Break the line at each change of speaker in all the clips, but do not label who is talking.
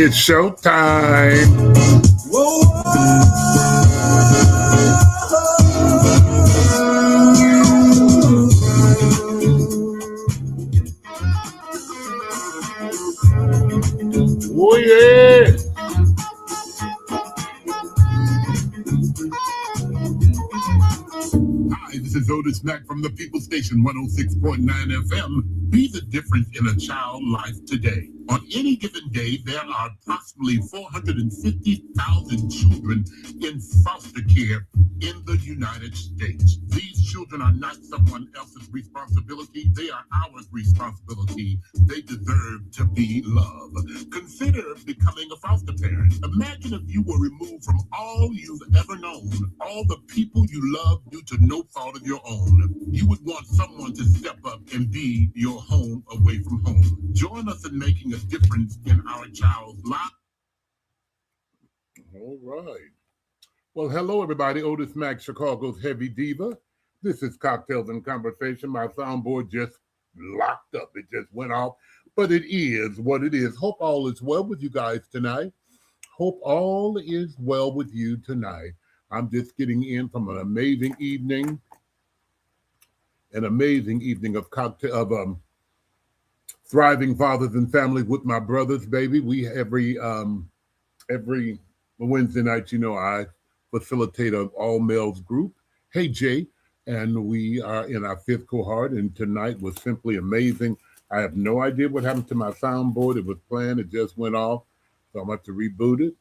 It's showtime. Whoa, oh yeah. Hi, this is Otis Mack from the People Station 106.9 FM. Be the difference in a child life today. On any given day, there are approximately 450,000 children in foster care in the United States. These children are not someone else's responsibility. They are our responsibility. They deserve to be loved. Consider becoming a foster parent. Imagine if you were removed from all you've ever known, all the people you love due to no fault of your own. You would want someone to step up and be your home away from home. Join us in making a difference in our child's life. All right. Well, hello, everybody. Otis Mack, Chicago's Heavydiva. This is Cocktails and Conversation. My soundboard just locked up. It just went off. But it is what it is. Hope all is well with you guys tonight. Hope all is well with you tonight. I'm just getting in from an amazing evening of thriving fathers and families with my brothers, baby. We every Wednesday night, I facilitate an all males group. Hey Jay, and we are in our fifth cohort, and tonight was simply amazing. I have no idea what happened to my soundboard. It was planned, it just went off, so I'm going to have to reboot it,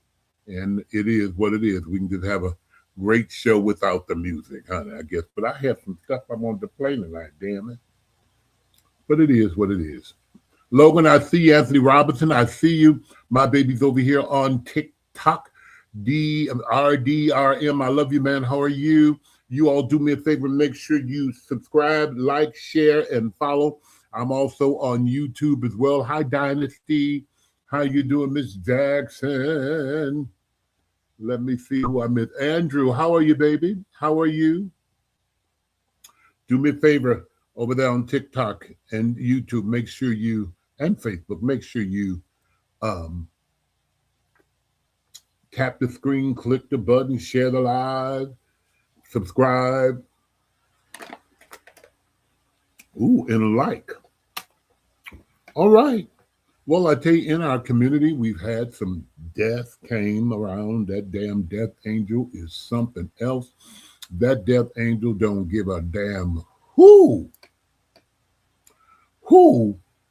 and it is what it is. We can just have a great show without the music, honey, I guess. But I have some stuff I wanted to play tonight, damn it. But it is what it is. Logan, I see you. Anthony Robinson, I see you. My baby's over here on TikTok. DRDRM, I love you, man. How are you? You all do me a favor. Make sure you subscribe, like, share, and follow. I'm also on YouTube as well. Hi, Dynasty. How you doing, Miss Jackson? Let me see who I missed. Andrew, how are you, baby? How are you? Do me a favor over there on TikTok and YouTube. Make sure you, and Facebook, make sure you tap the screen, click the button, share the live, subscribe. Ooh, and like. All right. Well, I tell you, in our community, we've had some death came around. That damn death angel is something else. That death angel don't give a damn who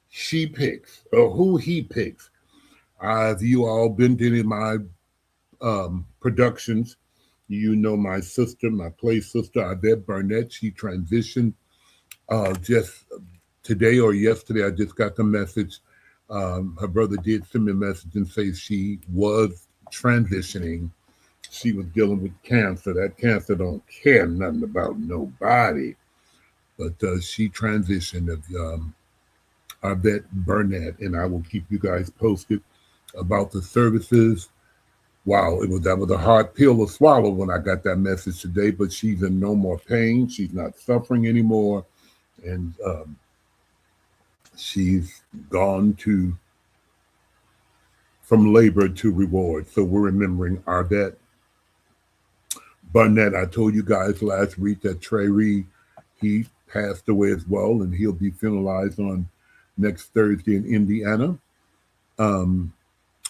she picks or who he picks. Have you all been to any of my productions? You know my sister, my play sister, Yvette Barnett. She transitioned just today or yesterday. I just got the message. Her brother did send me a message and say she was transitioning. She was dealing with cancer. That cancer don't care nothing about nobody. But she transitioned of Yvette Burnett, and I will keep you guys posted about the services. Wow, that was a hard pill to swallow when I got that message today, but she's in no more pain. She's not suffering anymore. And she's gone from labor to reward. So we're remembering Yvette Barnett. I told you guys last week that Trey Reed, he passed away as well, and he'll be funeralized on next Thursday in Indiana.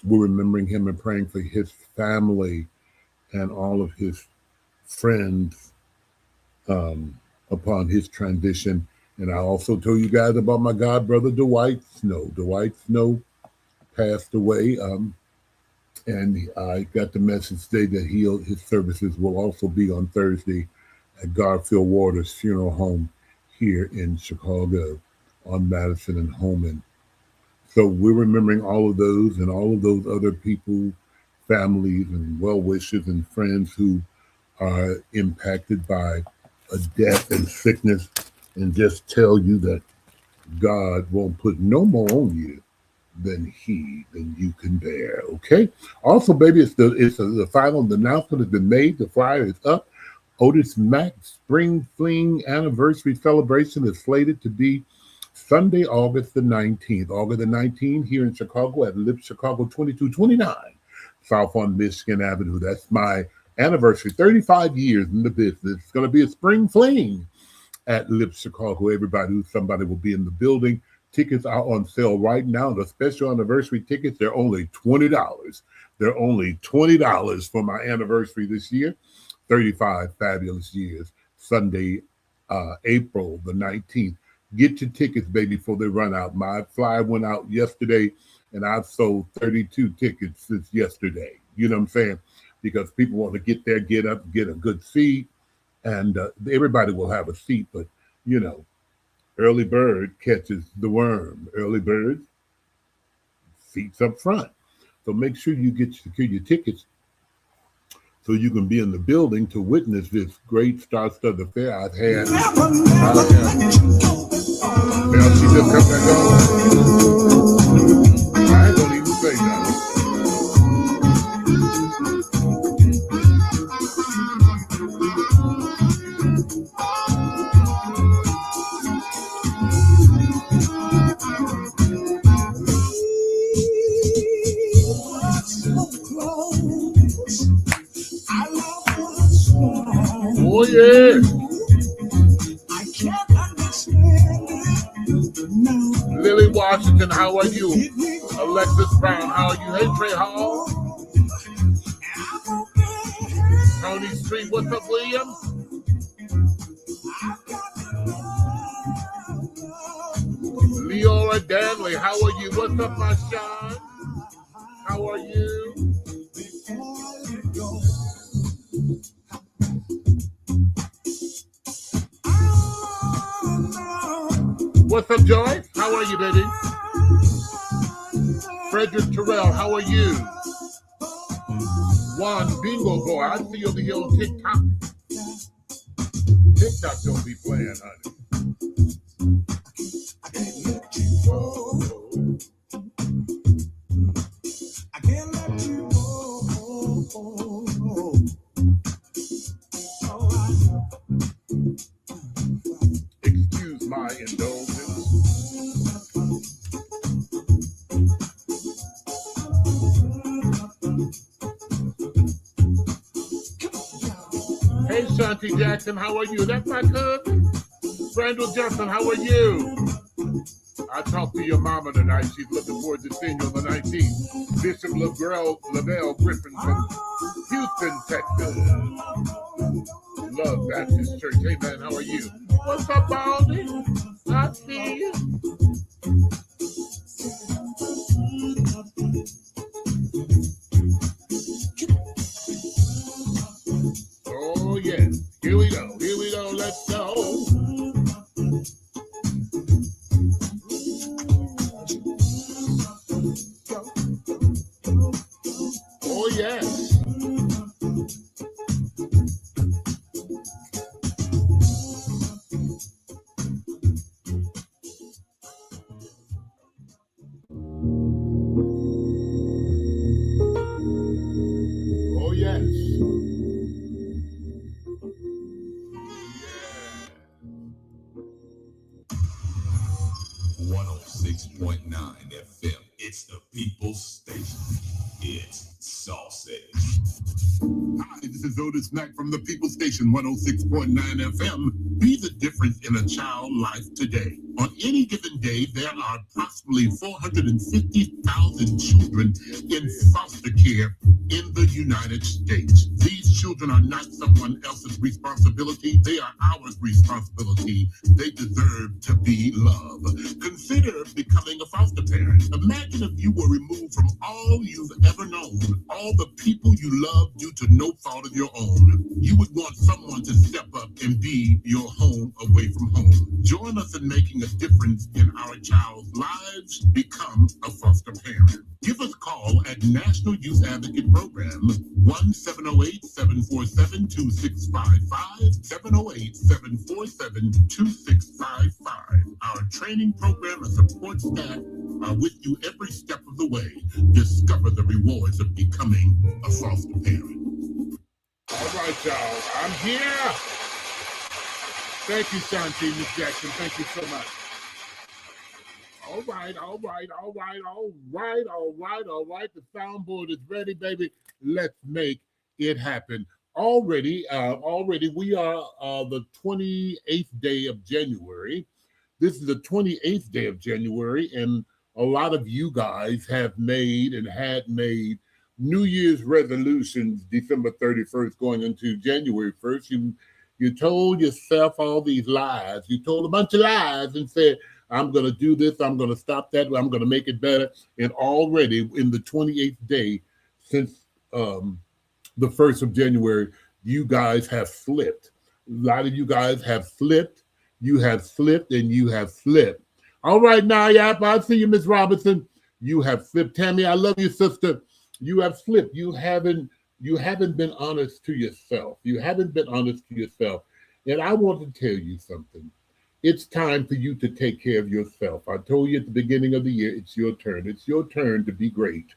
We're remembering him and praying for his family and all of his friends upon his transition. And I also told you guys about my god brother, Dwight Snow. Dwight Snow passed away. And I got the message today that his services will also be on Thursday at Garfield Waters Funeral Home here in Chicago on Madison and Holman. So we're remembering all of those and all of those other people, families and well-wishers and friends who are impacted by a death and sickness, and just tell you that God won't put no more on you than you can bear. Okay. Also, baby, the final announcement has been made. The flyer is up. Otis Mack Spring Fling Anniversary Celebration is slated to be Sunday, August the 19th. August the 19th here in Chicago at Lip Chicago 2229 South on Michigan Avenue. That's my anniversary, 35 years in the business. It's going to be a spring fling at Lip Chicago. Somebody will be in the building. Tickets are on sale right now. The special anniversary tickets, they're only $20. They're only $20 for my anniversary this year. 35 fabulous years. Sunday, April the 19th. Get your tickets, baby, before they run out. My flyer went out yesterday, and I've sold 32 tickets since yesterday. You know what I'm saying? Because people want to get there, get up, get a good seat, and everybody will have a seat. But, early bird catches the worm. Early bird, seats up front. So make sure you secure your tickets so you can be in the building to witness this great star-studded affair I've had. Now she just come back on. I ain't gonna even say nothing. Oh yeah. Lily Washington, how are you? Alexis Brown, how are you? Hey, Trey Hall. Tony Street, what's up, William? Leora Danley, how are you? What's up, my Sean? How are you? What's up, Joyce? How are you, baby? Frederick Terrell, how are you? Juan Bingo Boy, I see you over here on TikTok. TikTok don't be playing, honey. I can't let you go. Excuse my indulgence. Hey, Shanti Jackson, how are you? That's my cousin. Randall Johnson, how are you? I talked to your mama tonight. She's looking forward to seeing you on the 19th. Bishop Lavelle Griffin from Houston, Texas. Love Baptist Church. Hey, man, how are you? What's up, Baldy? I see you. Oh, yes. Here we go. Here we go. Let's go. Oh, yes. Oh, yes.
106.9 FM. It's the People's Station. It's Saucy.
Hi, this is Otis Mack from the People Station 106.9 FM. Be the difference in a child's life today. On any given day, there are approximately 450,000 children in foster care in the United States. These children are not someone else's responsibility. They are our responsibility. They deserve to be loved. Consider becoming a foster parent. Imagine if you were removed from all you've ever known, all the people you love due to no fault of your own. You would want someone to step up and be your home away from home. Join us in making a difference in our child's lives. Become a foster parent. Give us a call at National Youth Advocate Program 1-708-747-2655, 708-747-2655. Our training program and support staff are with you every step of the way. Discover the rewards of becoming a foster parent.
All right, y'all. I'm here. Thank you, Shanti, Miss Jackson. Thank you so much. All right, all right, all right, all right, all right, all right. The soundboard is ready, baby. Let's make it happen. Already, we are the 28th day of January. This is the 28th day of January, and a lot of you guys have made and had made New Year's resolutions December 31st going into January 1st. You told yourself all these lies. You told a bunch of lies and said, I'm going to do this, I'm going to stop that, I'm going to make it better. And already in the 28th day since the 1st of January, you guys have slipped. A lot of you guys have slipped. You have slipped and you have slipped. All right, now, yap, I see you, Miss Robinson. You have slipped. Tammy, I love you, sister. You have slipped. You haven't been honest to yourself. You haven't been honest to yourself. And I want to tell you something. It's time for you to take care of yourself. I told you at the beginning of the year, it's your turn. It's your turn to be great.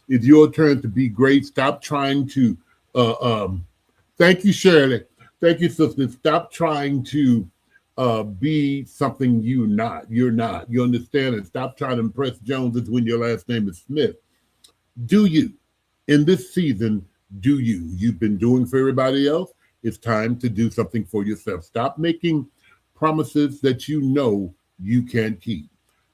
It's your turn to be great. Stop trying to, thank you, Shirley. Thank you, sister. Stop trying to be something you're not. You're not. You understand? And stop trying to impress Joneses when your last name is Smith. Do you? In this season, do you? You've been doing for everybody else. It's time to do something for yourself. Stop making promises that you can't keep.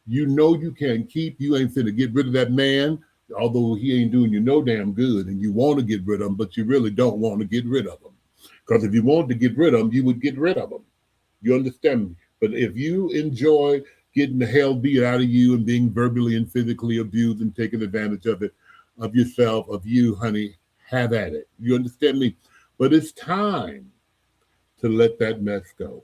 You know you can't keep. You ain't finna get rid of that man, although he ain't doing you no damn good, and you want to get rid of him, but you really don't want to get rid of him. Because if you wanted to get rid of him, you would get rid of him. You understand me? But if you enjoy getting the hell beat out of you and being verbally and physically abused and taking advantage of it, of yourself, of you, honey, have at it. You understand me? But it's time to let that mess go.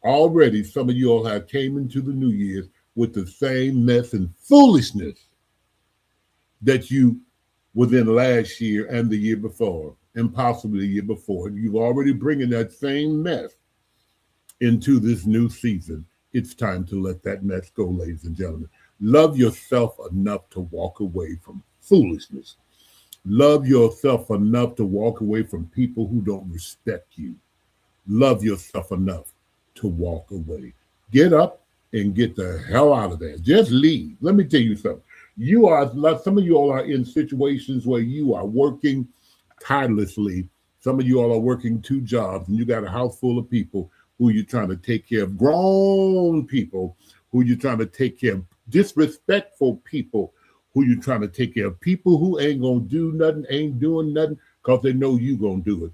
Already, some of you all have came into the New Year's with the same mess and foolishness that you was in last year and the year before, and possibly the year before. You've already bringing that same mess into this new season. It's time to let that mess go, ladies and gentlemen. Love yourself enough to walk away from foolishness. Love yourself enough to walk away from people who don't respect you. Love yourself enough to walk away. Get up and get the hell out of there. Just leave. Let me tell you something. Some of you all are in situations where you are working tirelessly. Some of you all are working 2 jobs, and you got a house full of people who you're trying to take care of, grown people who you're trying to take care of, disrespectful people who you're trying to take care of, people who ain't gonna do nothing, ain't doing nothing because they know you gonna do it.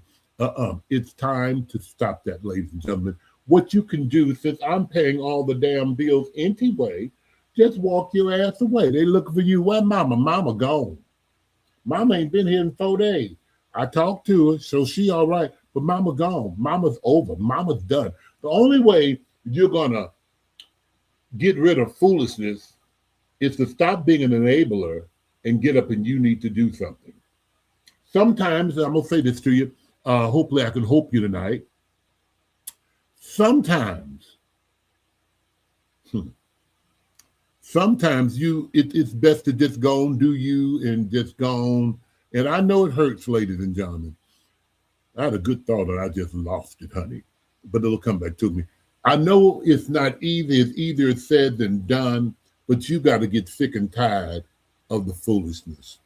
It's time to stop that, ladies and gentlemen. What you can do, since I'm paying all the damn bills anyway, just walk your ass away. They looking for you. Where mama? Mama gone. Mama ain't been here in 4 days. I talked to her, so she all right, but mama gone. Mama's over. Mama's done. The only way you're gonna get rid of foolishness is to stop being an enabler and get up and you need to do something. Sometimes, I'm gonna say this to you, hopefully I can hope you tonight. Sometimes it's best to just go and do you and just go on. And I know it hurts, ladies and gentlemen. I had a good thought and I just lost it, honey. But it'll come back to me. I know it's not easy. It's easier said than done, but you got to get sick and tired of the foolishness.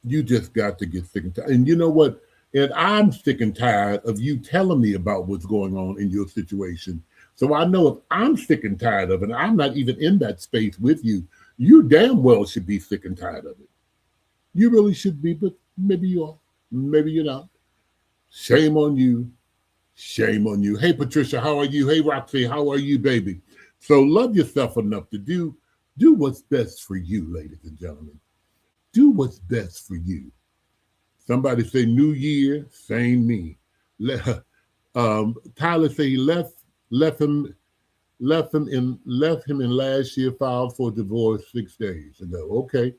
You just got to get sick and tired. And you know what? And I'm sick and tired of you telling me about what's going on in your situation. So I know if I'm sick and tired of it, and I'm not even in that space with you, you damn well should be sick and tired of it. You really should be, but maybe you are. Maybe you're not. Shame on you. Shame on you. Hey, Patricia, how are you? Hey, Roxy, how are you, baby? So love yourself enough to do what's best for you, ladies and gentlemen. Do what's best for you. Somebody say New Year, same me. Tyler say he left him in last year, filed for divorce 6 days ago. Okay.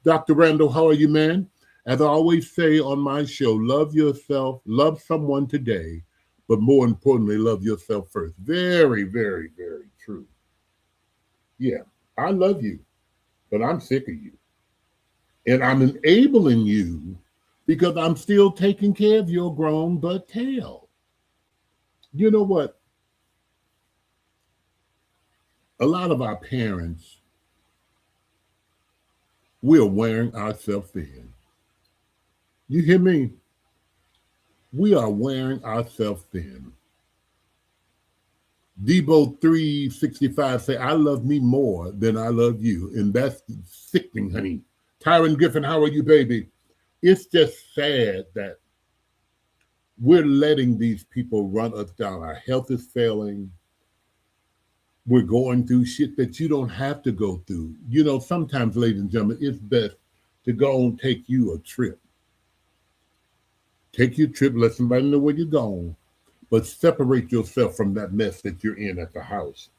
Dr. Randall, how are you, man? As I always say on my show, love yourself, love someone today, but more importantly, love yourself first. Very, very, very true. Yeah, I love you, but I'm sick of you. And I'm enabling you because I'm still taking care of your grown butt tail. You know what? A lot of our parents We are wearing ourselves thin. You hear me? We are wearing ourselves thin. Debo 365 say, I love me more than I love you. And that's sickening, honey. Tyron Griffin, how are you, baby? It's just sad that we're letting these people run us down. Our health is failing. We're going through shit that you don't have to go through. You know, sometimes, ladies and gentlemen, it's best to go and take you a trip. Take your trip, let somebody know where you're going, but separate yourself from that mess that you're in at the house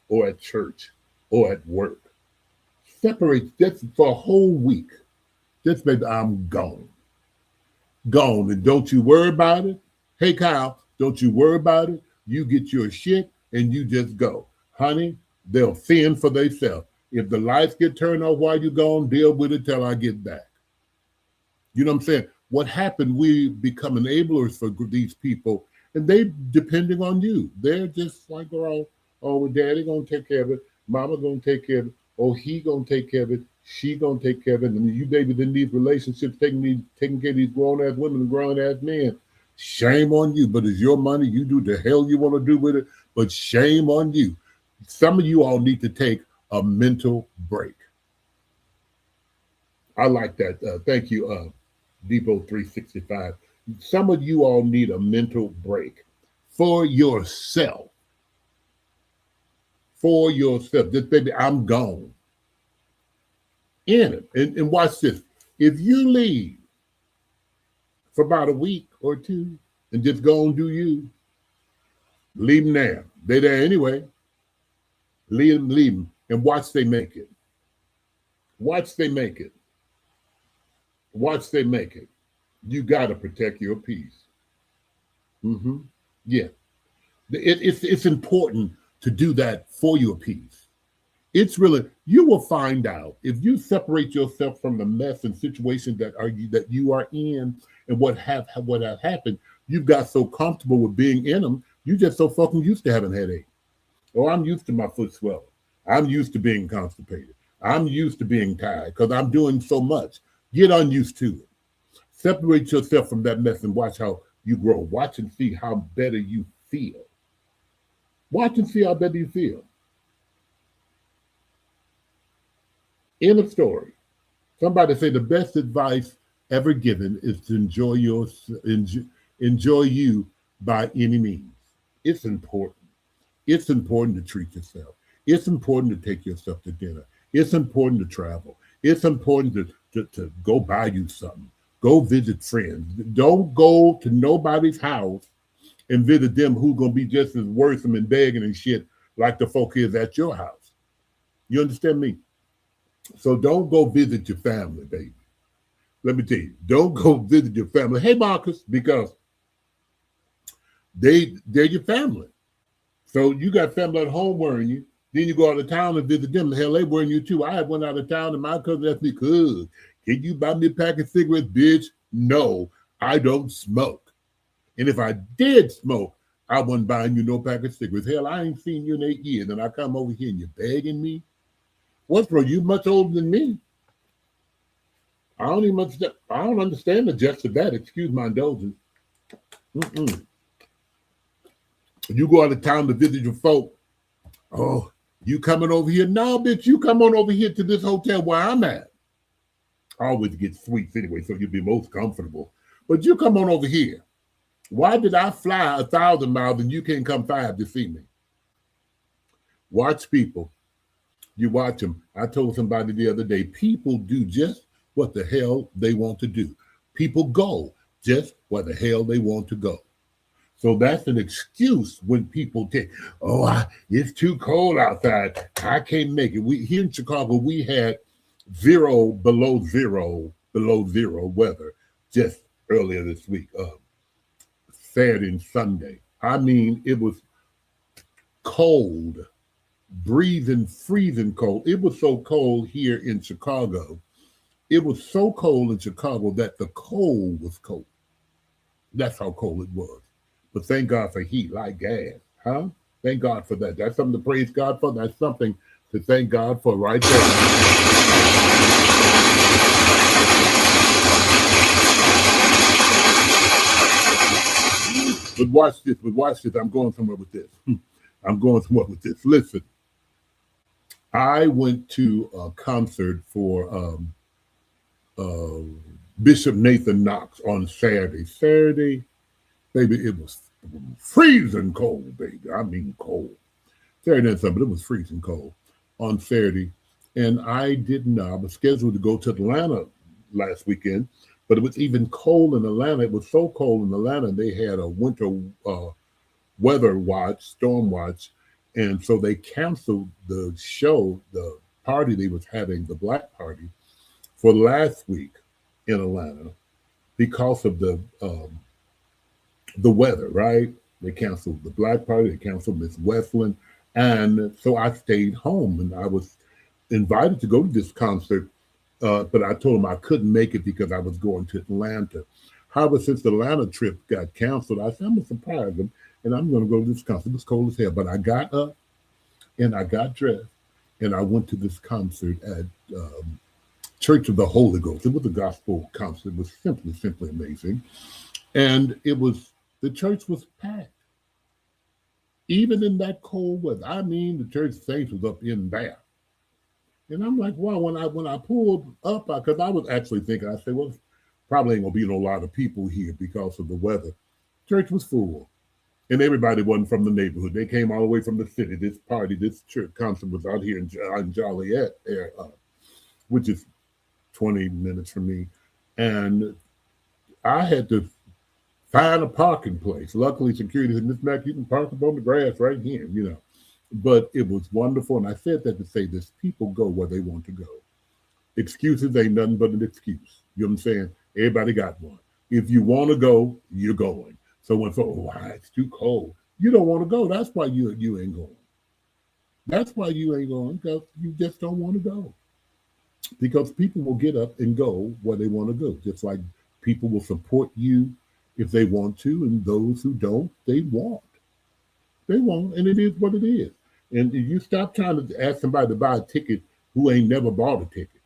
or at church or at work. Separate just for a whole week. Just maybe I'm gone. Gone. And don't you worry about it. Hey, Kyle, don't you worry about it. You get your shit and you just go. Honey, they'll fend for themselves. If the lights get turned off while you're gone, deal with it till I get back. You know what I'm saying? What happened, we become enablers for these people, and they depending on you. They're just like, oh, daddy gonna take care of it, mama gonna take care of it, oh, he gonna take care of it, she gonna take care of it. And you babies in these relationships taking care of these grown-ass women and grown-ass men. Shame on you, but it's your money. You do the hell you want to do with it, but shame on you. Some of you all need to take a mental break. I like that. Thank you, Depot 365. Some of you all need a mental break for yourself. For yourself. Just baby, I'm gone. In it. And watch this. If you leave for about a week or two and just go and do you, leave them there. They're there anyway. Leave them, and watch they make it. Watch they make it. Watch they make it. You got to protect your peace. Yeah. It's important to do that for your peace. It's really, you will find out if you separate yourself from the mess and situations that you are in and what has happened, you've got so comfortable with being in them, you just so fucking used to having headache. Oh, I'm used to my foot swelling. I'm used to being constipated. I'm used to being tired because I'm doing so much. Get unused to it. Separate yourself from that mess and watch how you grow. Watch and see how better you feel. Watch and see how better you feel. In a story, somebody say the best advice ever given is to enjoy you by any means. It's important. It's important to treat yourself. It's important to take yourself to dinner. It's important to travel. It's important to go buy you something. Go visit friends. Don't go to nobody's house and visit them who's going to be just as worrisome and begging and shit like the folk is at your house. You understand me? So don't go visit your family, baby. Let me tell you, don't go visit your family. Hey, Marcus, because they're your family. So you got family at home worrying you. Then you go out of town and visit them. The hell, they worrying you too. I went out of town and my cousin asked me, "Cuz, can you buy me a pack of cigarettes, bitch?" No, I don't smoke. And if I did smoke, I wasn't buying you no pack of cigarettes. Hell, I ain't seen you in 8 years. And I come over here and you're begging me? What's wrong? You much older than me. I don't understand the gist of that. Excuse my indulgence. You go out of town to visit your folk. Oh, you coming over here? No, bitch, you come on over here to this hotel where I'm at. I always get sweets anyway, so you'll be most comfortable. But you come on over here. Why did I fly 1,000 miles and you can't come 5 to see me? Watch people. You watch them. I told somebody the other day, people do just what the hell they want to do. People go just where the hell they want to go. So that's an excuse when people take, it's too cold outside. I can't make it. Here in Chicago, we had below zero weather just earlier this week, Saturday and Sunday. I mean, it was cold, freezing cold. It was so cold here in Chicago. It was so cold in Chicago that the cold was cold. That's how cold it was. But thank God for heat like gas, huh? Thank God for that. That's something to praise God for. That's something to thank God for right there. But watch this. But watch this. I'm going somewhere with this. I'm going somewhere with this. Listen, I went to a concert for uh, Bishop Nathan Knox on Saturday. Saturday, baby, it was freezing cold, baby. I mean cold. Saturday and Sunday, but it was freezing cold on Saturday. And I didn't know. I was scheduled to go to Atlanta last weekend, but it was even cold in Atlanta. It was so cold in Atlanta, they had a winter weather watch, storm watch. And so they canceled the show, the party they was having, the black party, for last week in Atlanta because of the weather, right? They canceled the black party, they canceled Miss Westland. And so I stayed home, and I was invited to go to this concert, but I told them I couldn't make it because I was going to Atlanta. However, since the Atlanta trip got canceled, I said, I'm going to surprise them, and I'm going to go to this concert. It was cold as hell, but I got up, and I got dressed, and I went to this concert at Church of the Holy Ghost. It was a gospel concert. It was simply amazing. And the church was packed. Even in that cold weather. I mean, the church saints was up in there. And I'm like, wow, when I pulled up, because I was actually thinking, I said, well, probably ain't gonna be a lot of people here because of the weather. Church was full. And everybody wasn't from the neighborhood. They came all the way from the city. This church concert was out here in Joliet, which is 20 minutes from me. And I had to find a parking place. Luckily, security said, Miss Mack, you can park up on the grass right here, But it was wonderful. And I said that to say this, people go where they want to go. Excuses ain't nothing but an excuse. You know what I'm saying? Everybody got one. If you want to go, you're going. So when it's too cold, you don't want to go. That's why you ain't going. That's why you ain't going, because you just don't want to go. Because people will get up and go where they want to go. Just like people will support you if they want to, and those who don't, they won't. They won't, and it is what it is. And if you stop trying to ask somebody to buy a ticket who ain't never bought a ticket,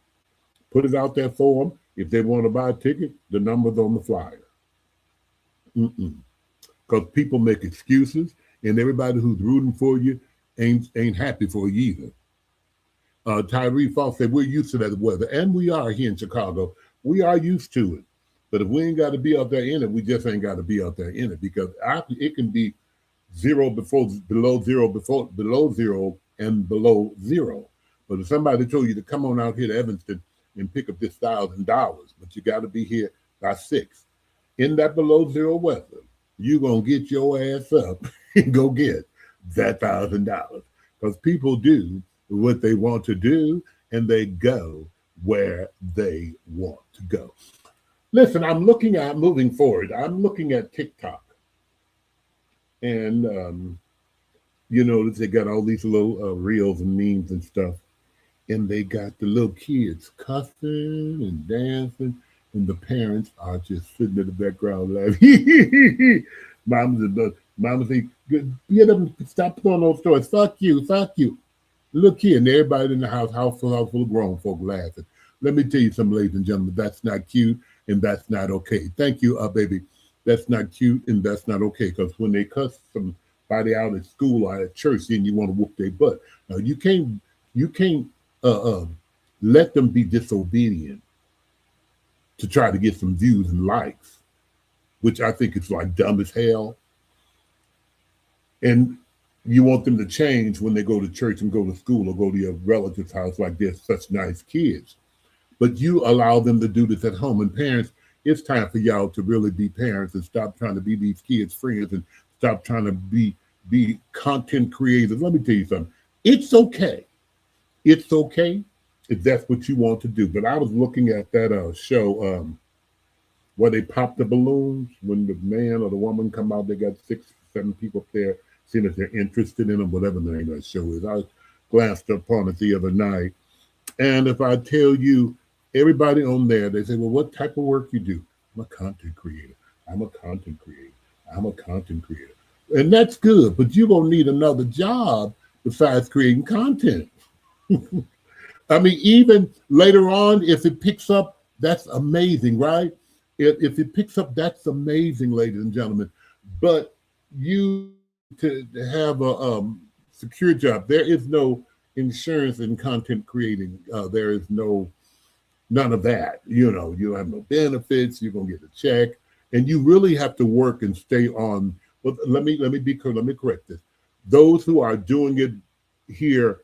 put it out there for them. If they want to buy a ticket, the number's on the flyer. Because people make excuses, and everybody who's rooting for you ain't happy for you either. Tyree Falk said, we're used to that weather, and we are here in Chicago. We are used to it. But if we ain't got to be out there in it, we just ain't got to be out there in it, because it can be below zero, and below zero. But if somebody told you to come on out here to Evanston and pick up this $1,000, but you got to be here by 6, in that below zero weather, you're going to get your ass up and go get that $1,000, because people do what they want to do, and they go where they want to go. Listen, moving forward, I'm looking at TikTok. And, they got all these little reels and memes and stuff. And they got the little kids cussing and dancing. And the parents are just sitting in the background laughing. Mama say, get up and stop throwing those stories. Fuck you. Look here. And everybody in the house full of grown folk laughing. Let me tell you something, ladies and gentlemen, that's not cute. And that's not okay. Thank you, baby. That's not cute, and that's not okay. Because when they cuss somebody out at school or at church, then you want to whoop their butt. Now you can't let them be disobedient to try to get some views and likes, which I think is like dumb as hell. And you want them to change when they go to church and go to school or go to your relative's house like they're such nice kids. But you allow them to do this at home. And parents, it's time for y'all to really be parents and stop trying to be these kids' friends and stop trying to be content creators. Let me tell you something. It's okay. It's okay if that's what you want to do. But I was looking at that show where they pop the balloons. When the man or the woman come out, they got 6, 7 people up there seeing if they're interested in them, whatever the name of that show is. I glanced upon it the other night. And if I tell you, everybody on there, they say, well, what type of work you do? I'm a content creator. And that's good, but you're going to need another job besides creating content. I mean, even later on, if it picks up, that's amazing, right? If it picks up, that's amazing, ladies and gentlemen. But you to have a secure job. There is no insurance in content creating. There is none of that. You don't have no benefits. You're gonna get a check, and you really have to work and stay on. But let me correct this. Those who are doing it here,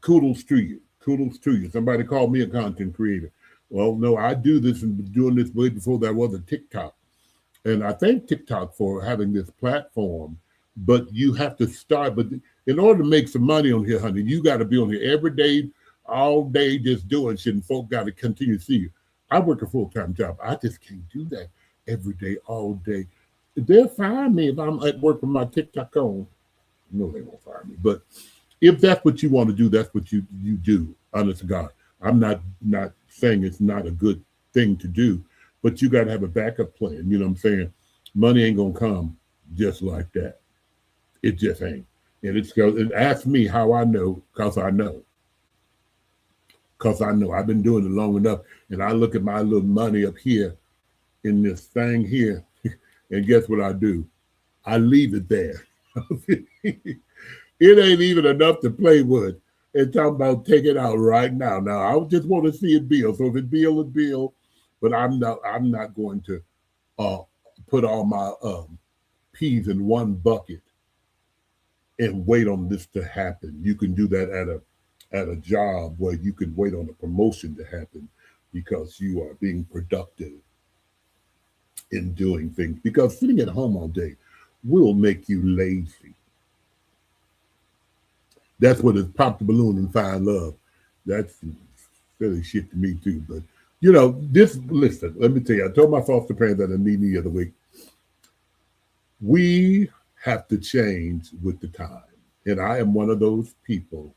kudos to you. Kudos to you. Somebody called me a content creator. Well, no, I do this and been doing this way before there was a TikTok. And I thank TikTok for having this platform, but you have to start. But in order to make some money on here, honey, you got to be on here every day, all day, just doing shit, and folk got to continue to see you. I work a full-time job. I just can't do that every day, all day. They'll fire me if I'm at work with my TikTok on. No, they won't fire me. But if that's what you want to do, that's what you do. Honest to God, I'm not saying it's not a good thing to do, but you got to have a backup plan. You know what I'm saying? Money ain't gonna come just like that. It just ain't. And ask me how I know, cause I know. Cause I know. I've been doing it long enough, and I look at my little money up here in this thing here, and guess what I do? I leave it there. It ain't even enough to play with. And talking about take it out right now. Now I just want to see it bill. So if it bill, it bill. But I'm not going to put all my peas in one bucket and wait on this to happen. You can do that at a job where you can wait on a promotion to happen because you are being productive in doing things. Because sitting at home all day will make you lazy. That's what is pop the balloon and find love. That's silly shit to me too. But listen, let me tell you, I told my foster parents at a meeting the other week, we have to change with the time. And I am one of those people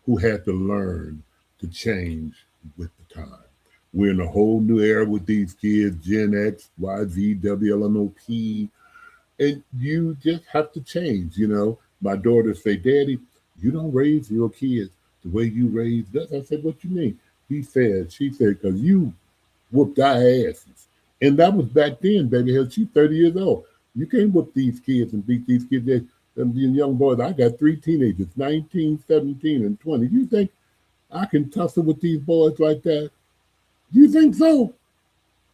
who had to learn to change with the time. We're in a whole new era with these kids, Gen X, Y, Z, W, L, N, O, P. And you just have to change. My daughter say, Daddy, you don't raise your kids the way you raised us. I said, what you mean? She said, because you whooped our asses. And that was back then, baby. Hell, she's 30 years old. You can't whoop these kids and beat these kids. Them being young boys. I got 3 teenagers, 19, 17, and 20. You think I can tussle with these boys like that? You think so?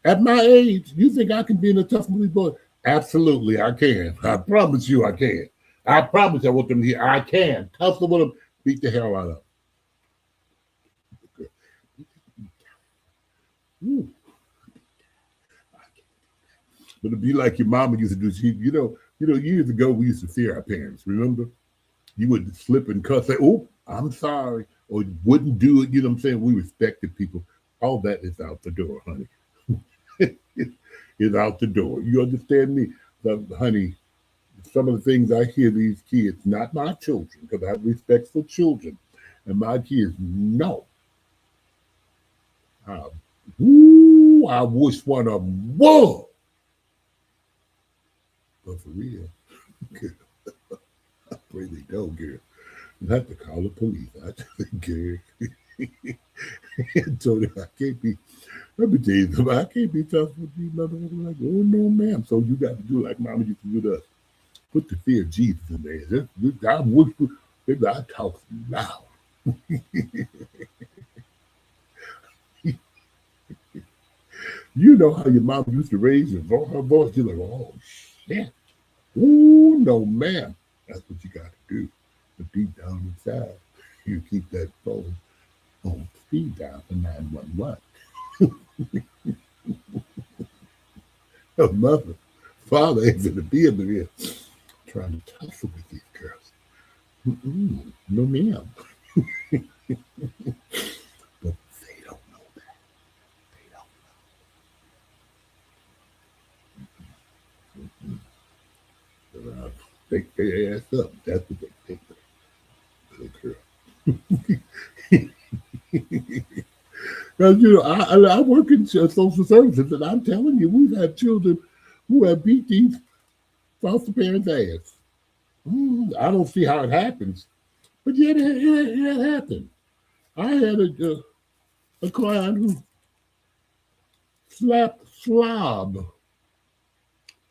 At my age, you think I can be in a tussle with these boys? Absolutely, I can. I promise you I can. I promise I want them here. I can. Tussle with them, beat the hell out of them. Ooh. But it'd be like your mama used to do. Years ago we used to fear our parents. Remember, you would slip and cuss, say, "Oh, I'm sorry," or wouldn't do it. You know what I'm saying? We respected people. All that is out the door, honey. It's out the door. You understand me, honey? Some of the things I hear these kids, not my children, because I have respect for children, and my kids know. I wish one of them was. But for real, I pray they don't, girl. You have to call the police. I think, girl. And so I can't be, let me tell you something, I can't be tough with these motherfuckers like, oh no, ma'am. So you got to do like mama used to do to us. Put the fear of Jesus in there. I wish, baby, I talk loud. You know how your mom used to raise her voice. You're like, oh shit. Oh no, ma'am. That's what you got to do. But deep down inside, you keep that phone on speed dial for 911. Her mother, father ain't gonna be able to be trying to tussle with these girls. No, ma'am. But they don't know that. They don't know. Take their ass up. That's what they think. Good girl. Because, I work in social services, and I'm telling you, we've had children who have beat these foster parents' ass. I don't see how it happens, but yet it happened. I had a client who slapped slob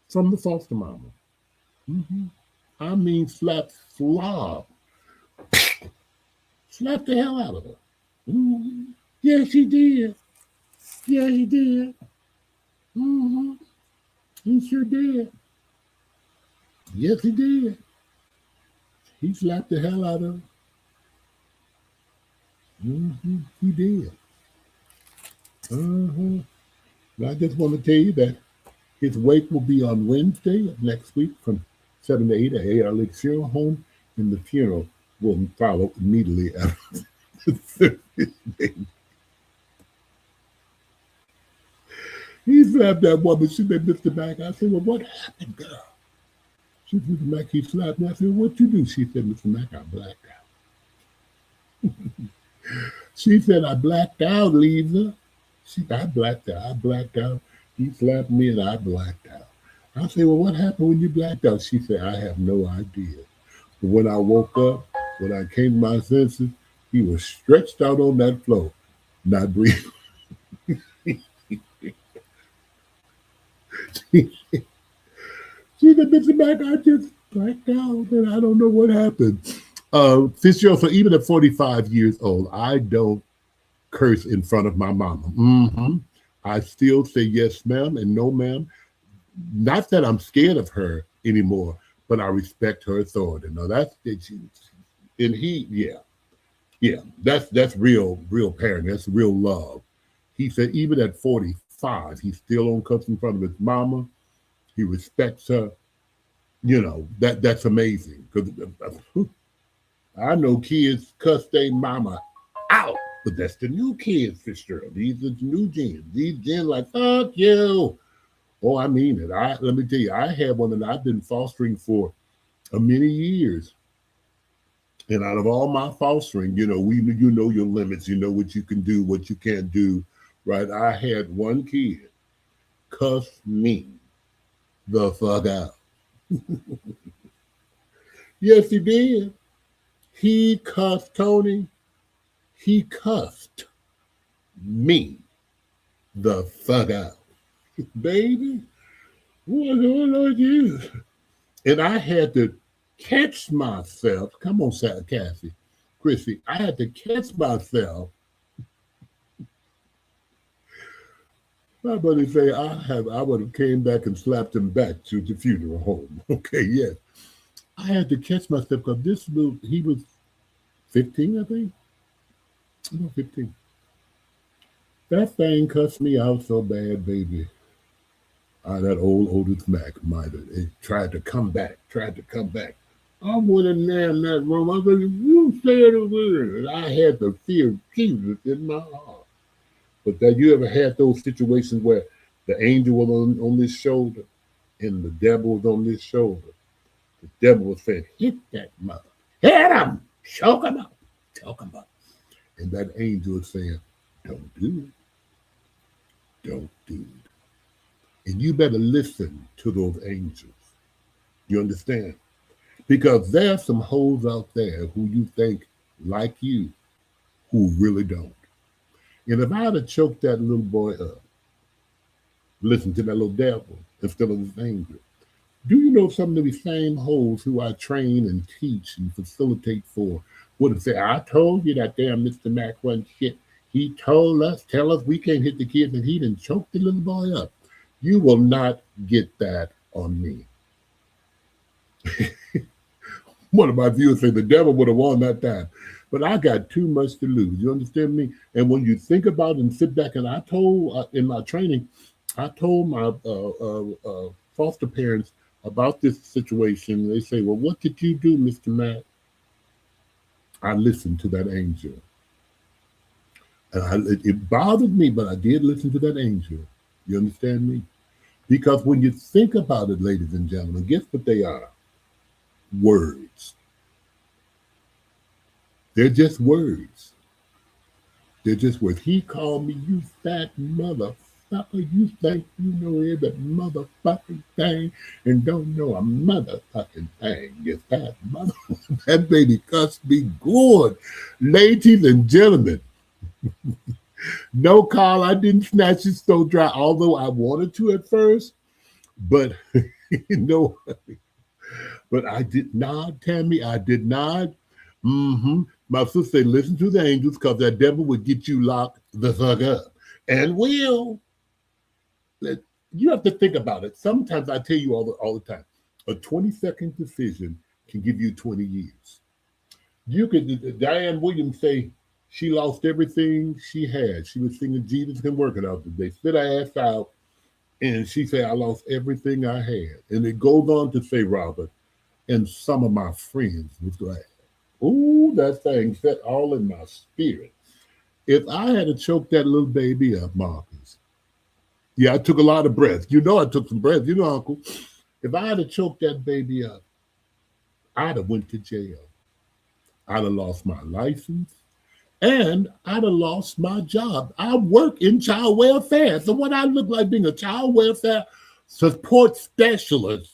from the foster mama. Mhm. I mean, slap the hell out of her. Mhm. Yes, he did. Yeah, he did. Hmm. He sure did. Yes, he did. He slapped the hell out of her. He did. Uh-huh. I just want to tell you that his wake will be on Wednesday of next week from 7 to 8 at AR Funeral Home, and the funeral will follow immediately after the service. He slapped that woman. She said, Mr. Mack. I said, well, what happened, girl? She said, Mr. Mack, he slapped me. I said, what you do? She said, Mr. Mack, I blacked out. She said, I blacked out, Lisa. She said, I blacked out. I blacked out. He slapped me and I blacked out. I said, well, what happened when you blacked out? She said, I have no idea. But when I woke up, when I came to my senses, he was stretched out on that floor, not breathing. She said, Mr. Mack, I just blacked out and I don't know what happened. Fitzgerald, so even at 45 years old, I don't curse in front of my mama. I still say yes, ma'am, and no, ma'am. Not that I'm scared of her anymore, but I respect her authority. No, that's and he, yeah, that's real parenting. That's real love. He said even at 45, he still don't cuss in front of his mama. He respects her. That's amazing. Because I know kids cuss their mama out, but that's the new kids, Fitzgerald. These are the new gens. These gens like, fuck you. Oh, I mean it. Let me tell you, I have one that I've been fostering for many years. And out of all my fostering, you know your limits, you know what you can do, what you can't do, right? I had one kid cuss me the fuck out. Yes, he did. He cussed Tony. He cussed me the fuck out. Baby, what's going on with you? And I had to catch myself. Come on, Cassie, Chrissy. I had to catch myself. My buddy say I would have came back and slapped him back to the funeral home. Okay, yes. I had to catch myself because he was 15, I think. No, 15. That thing cussed me out so bad, baby. That old Otis Mack might have tried to come back. I went in there in that room. I said, you said a word. I had the fear of Jesus in my heart. But that you ever had those situations where the angel was on this shoulder and the devil was on this shoulder? The devil was saying, hit that mother. Hit him. Choke him up. And that angel was saying, don't do it. Don't do it. And you better listen to those angels. You understand? Because there are some hoes out there who you think like you, who really don't. And if I'd have choked that little boy up, listen to that little devil instead of this angel, do you know some of these same hoes who I train and teach and facilitate for would have said, I told you that damn Mr. Mack wasn't shit. He tell us we can't hit the kids, and he didn't choke the little boy up. You will not get that on me. One of my viewers said the devil would have won that time. But I got too much to lose. You understand me? And when you think about it and sit back, and I told in my training, I told my foster parents about this situation. They say, well, what did you do, Mr. Mack? I listened to that angel. And it bothered me, but I did listen to that angel. You understand me? Because when you think about it, ladies and gentlemen, guess what they are? Words. They're just words. They're just words. He called me, you fat motherfucker. You think you know every motherfucking thing and don't know a motherfucking thing. You fat mother. That baby cussed me good. Ladies and gentlemen. No, Carl, I didn't snatch his throat dry, although I wanted to at first. But, But I did not, Tammy. I did not. Mm-hmm. My sister said, listen to the angels because that devil would get you locked the fuck up. And will. You have to think about it. Sometimes I tell you all the time, a 20-second decision can give you 20 years. You could, Diane Williams say she lost everything she had. She was singing Jesus Can Work It Out today. Spit her ass out. And she said, I lost everything I had. And it goes on to say, Robert, and some of my friends was glad. Ooh, that thing set all in my spirit. If I had to choke that little baby up, Marcus, yeah, I took a lot of breath. You know I took some breath. You know, Uncle. If I had to choke that baby up, I'd have went to jail. I'd have lost my license. And I'd have lost my job. I work in child welfare. So what I look like being a child welfare support specialist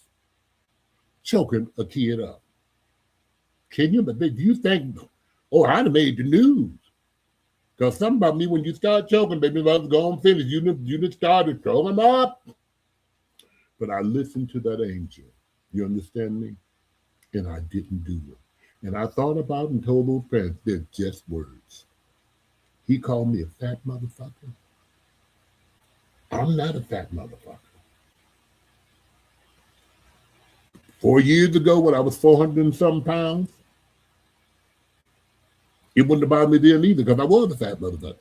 choking a kid up. Can you? But do you think, oh, I'd have made the news? Because something about me, when you start choking, baby, I was going to finish. You just started choking up. But I listened to that angel. You understand me? And I didn't do it. And I thought about it and told those parents, they're just words. He called me a fat motherfucker. I'm not a fat motherfucker. 4 years ago, when I was 400 and some pounds, it wouldn't have bothered me then either because I was a fat motherfucker.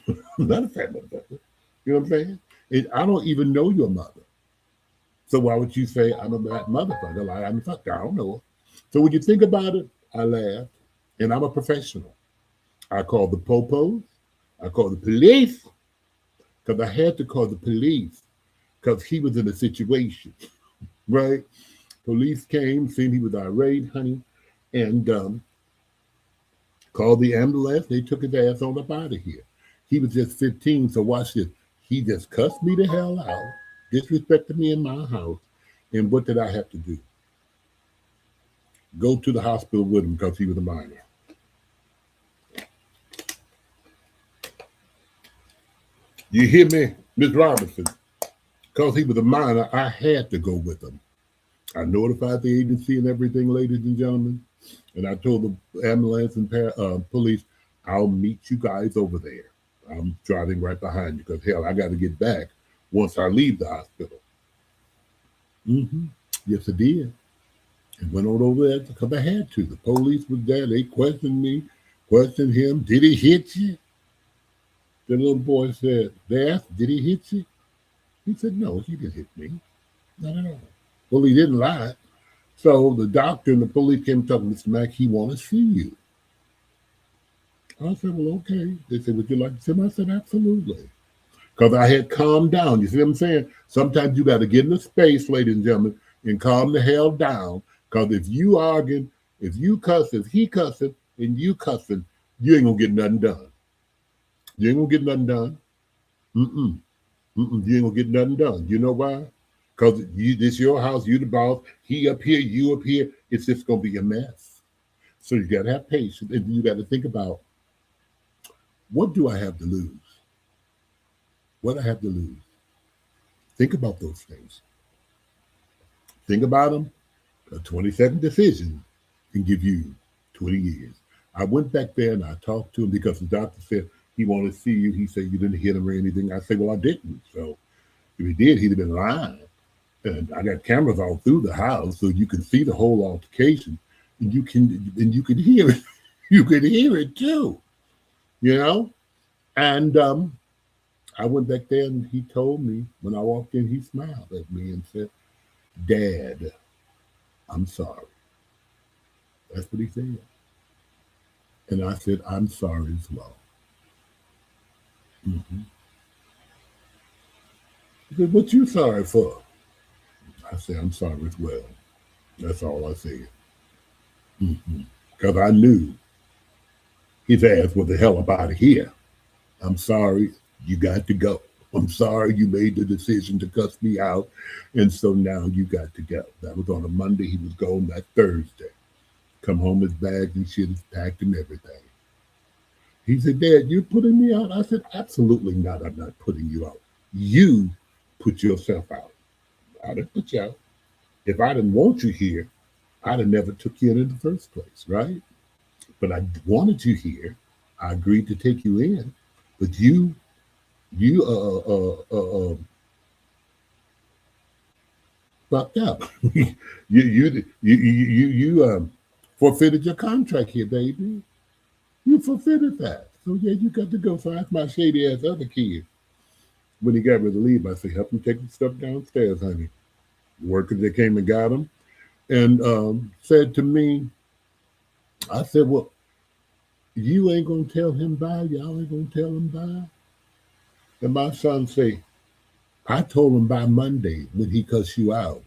I'm not a fat motherfucker. You know what I'm saying? And I don't even know your mother. So why would you say I'm a fat motherfucker? Like I'm a fucker. I don't know her. So when you think about it, I laughed. And I'm a professional. I called the popos. I called the police. Because I had to call the police. Because he was in a situation. Right? Police came, seen he was irate, honey. And called the ambulance. They took his ass on up out of here. He was just 15. So watch this. He just cussed me the hell out. Disrespected me in my house. And what did I have to do? Go to the hospital with him because he was a minor. You hear me, Miss Robinson? Because he was a minor, I had to go with him. I notified the agency and everything, ladies and gentlemen. And I told the ambulance and police, I'll meet you guys over there. I'm driving right behind you because, hell, I got to get back once I leave the hospital. Yes, I did. And went on over there because I had to. The police was there. They questioned me, questioned him. Did he hit you? The little boy said, they asked, did he hit you? He said, no, he didn't hit me. Not at all. Well, he didn't lie. So the doctor and the police came talking, Mr. Mack, he want to see you. I said, well, okay. They said, would you like to see him? I said, absolutely. Because I had calmed down. You see what I'm saying? Sometimes you got to get in a space, ladies and gentlemen, and calm the hell down. Because if you arguing, if you cussing, if he cussing, and you cussing, you ain't going to get nothing done. You ain't going to get nothing done. You ain't going to get nothing done. You know why? Because this your house, you the boss, he up here, you up here. It's just going to be a mess. So you got to have patience, and you got to think about, what do I have to lose? What I have to lose? Think about those things. Think about them. A 20-second decision can give you 20 years. I went back there and I talked to him because the doctor said he wanted to see you. He said you didn't hit him or anything. I said, well, I didn't. So if he did, he'd have been lying. And I got cameras all through the house so you can see the whole altercation. And you can hear it. You can hear it too. You know? And I went back there and he told me when I walked in, he smiled at me and said, Dad, I'm sorry. That's what he said. And I said, I'm sorry as well. He said, what you sorry for? I said, I'm sorry as well. That's all I said. Because I knew his ass was the hell up out of here. I'm sorry, you got to go. I'm sorry you made the decision to cuss me out, and so now you got to go. That was on a Monday. He was gone that Thursday. Come home, his bags and shit is packed and everything. He said, Dad, you're putting me out? I said, absolutely not. I'm not putting you out. You put yourself out. I didn't put you out. If I didn't want you here, I'd have never took you in the first place, right? But I wanted you here. I agreed to take you in, but you fucked up. You forfeited your contract here, baby. You forfeited that. So yeah, you got to go. So I asked my shady ass other kid when he got ready to leave. I said, help him take the stuff downstairs, honey. The workers that came and got him and said to me, I said, well, you ain't gonna tell him bye. Y'all ain't gonna tell him bye. And my son say, I told him by Monday when he cussed you out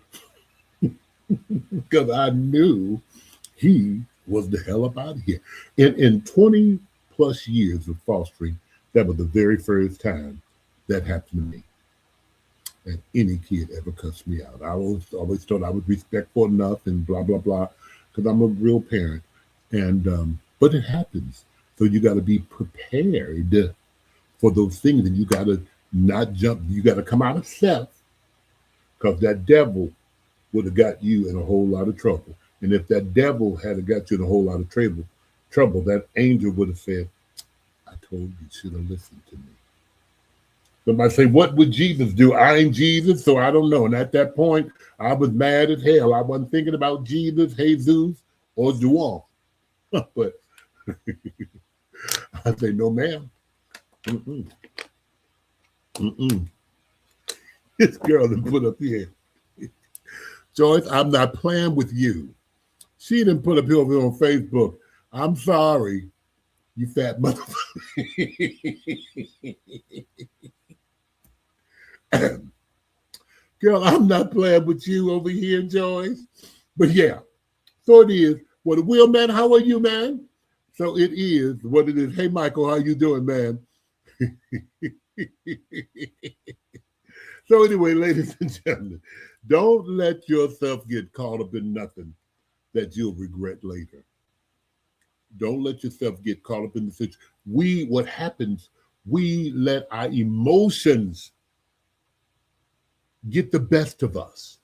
because I knew he was the hell up out of here. In 20 plus years of fostering, that was the very first time that happened to me. And any kid ever cussed me out. I always thought I was respectful enough and blah blah blah, because I'm a real parent. And but it happens. So you got to be prepared for those things, and you got to not jump. You got to come out of self, because that devil would have got you in a whole lot of trouble. And if that devil had got you in a whole lot of trouble, that angel would have said, I told you, should have listened to me. Somebody say, what would Jesus do? I ain't Jesus, so I don't know. And at that point, I was mad as hell. I wasn't thinking about Jesus, Jesus, or Juwan. But I say, no, ma'am. Mm-mm. Mm-mm. This girl that put up here. Joyce, I'm not playing with you. She didn't put up here on Facebook. I'm sorry, you fat motherfucker. Girl, I'm not playing with you over here, Joyce. But yeah, so it is. Well, the wheel man, how are you, man? So it is what it is. Hey, Michael, how you doing, man? So anyway, ladies and gentlemen, don't let yourself get caught up in nothing that you'll regret later. Don't let yourself get caught up in the situation. What happens, we let our emotions get the best of us.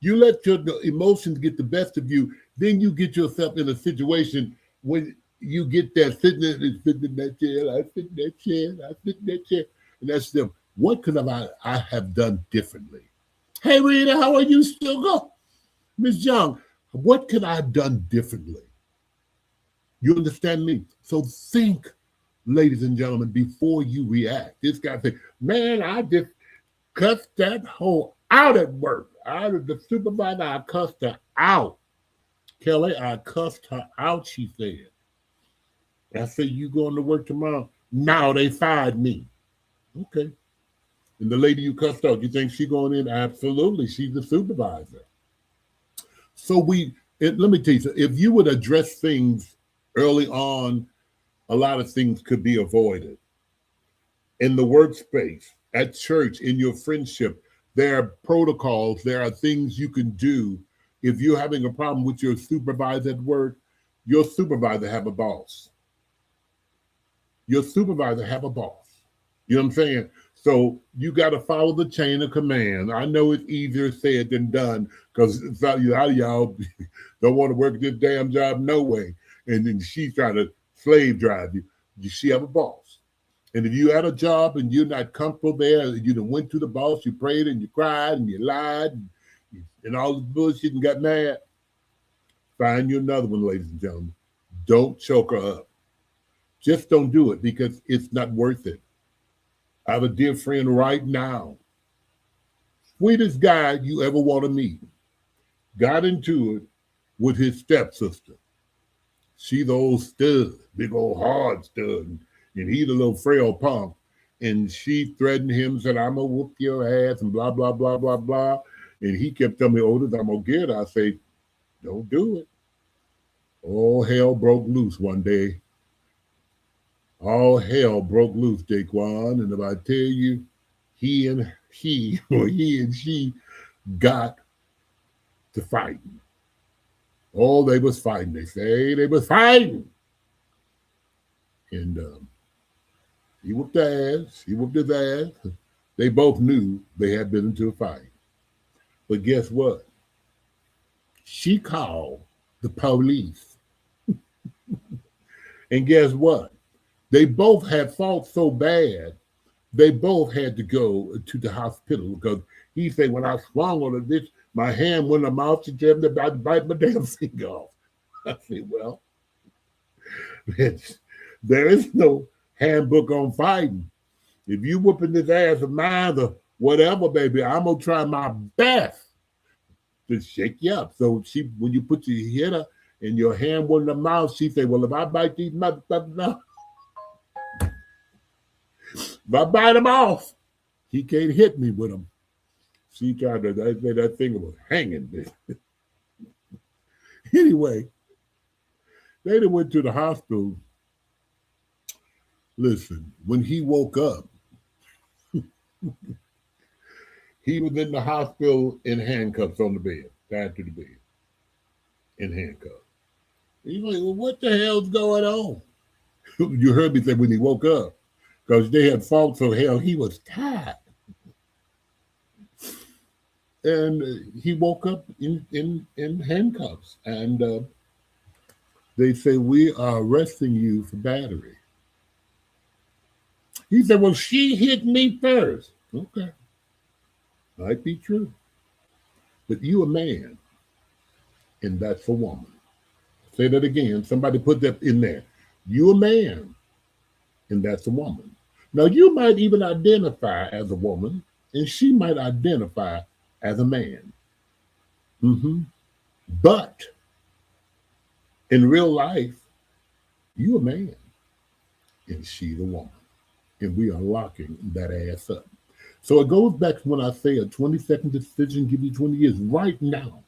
You let your emotions get the best of you, then you get yourself in a situation when you get that sitting in that chair, I sit in that chair, I sit in that chair, and that's them. What could I have done differently? Hey, Rita, how are you still going? Miss Young, what could I have done differently? You understand me? So think, ladies and gentlemen, before you react. This guy said, man, I just cussed that hoe out at work. I was the supervisor, I cussed her out. Kelly, I cussed her out, she said. I said, you going to work tomorrow? No, they fired me. Okay. And the lady you cussed out, you think she going in? Absolutely. She's the supervisor. So let me tell you, if you would address things early on, a lot of things could be avoided. In the workspace, at church, in your friendship, there are protocols, there are things you can do. If you're having a problem with your supervisor at work, your supervisor have a boss. Your supervisor have a boss. You know what I'm saying? So you got to follow the chain of command. I know it's easier said than done, because a lot of y'all don't want to work this damn job no way. And then she's trying to slave drive you. She have a boss. And if you had a job and you're not comfortable there, you done went to the boss, you prayed and you cried and you lied and all the bullshit and got mad, find you another one, ladies and gentlemen. Don't choke her up. Just don't do it, because it's not worth it. I have a dear friend right now, sweetest guy you ever want to meet, got into it with his stepsister. She's the old stud, big old hard stud, and he's a little frail punk. And she threatened him, said, I'm going to whoop your ass and blah, blah, blah, blah, blah. And he kept telling me, Otis, I'm going to get it. I say, don't do it. All hell broke loose one day. All hell broke loose, Daquan. And if I tell you, he and she got to fighting. Oh, they was fighting. They say they was fighting. And he whooped their ass. He whooped his ass. They both knew they had been into a fight. But guess what? She called the police. And guess what? They both had fought so bad, they both had to go to the hospital because he said, when I swung on the bitch, my hand went in my mouth, she told me about to bite my damn finger off. I said, well, bitch, there is no handbook on fighting. If you whooping this ass of mine or whatever, baby, I'm going to try my best to shake you up. So she, when you put your head up and your hand went in the mouth, she said, well, if I bite these motherfuckers now, if I bite them off, he can't hit me with them. She tried to, that finger was hanging. Anyway, they went to the hospital. Listen, when he woke up, he was in the hospital in handcuffs on the bed, tied to the bed, in handcuffs. He's like, well, what the hell's going on? You heard me say when he woke up, because they had fought so hell, he was tired. And he woke up in handcuffs. And they say, we are arresting you for battery. He said, well, she hit me first. Okay. Might be true. But you a man, and that's a woman. Say that again. Somebody put that in there. You a man, and that's a woman. Now, you might even identify as a woman, and she might identify as a man. But in real life, you a man, and she the woman. And we are locking that ass up. So it goes back to when I say a 20-second decision give you 20 years. Right now,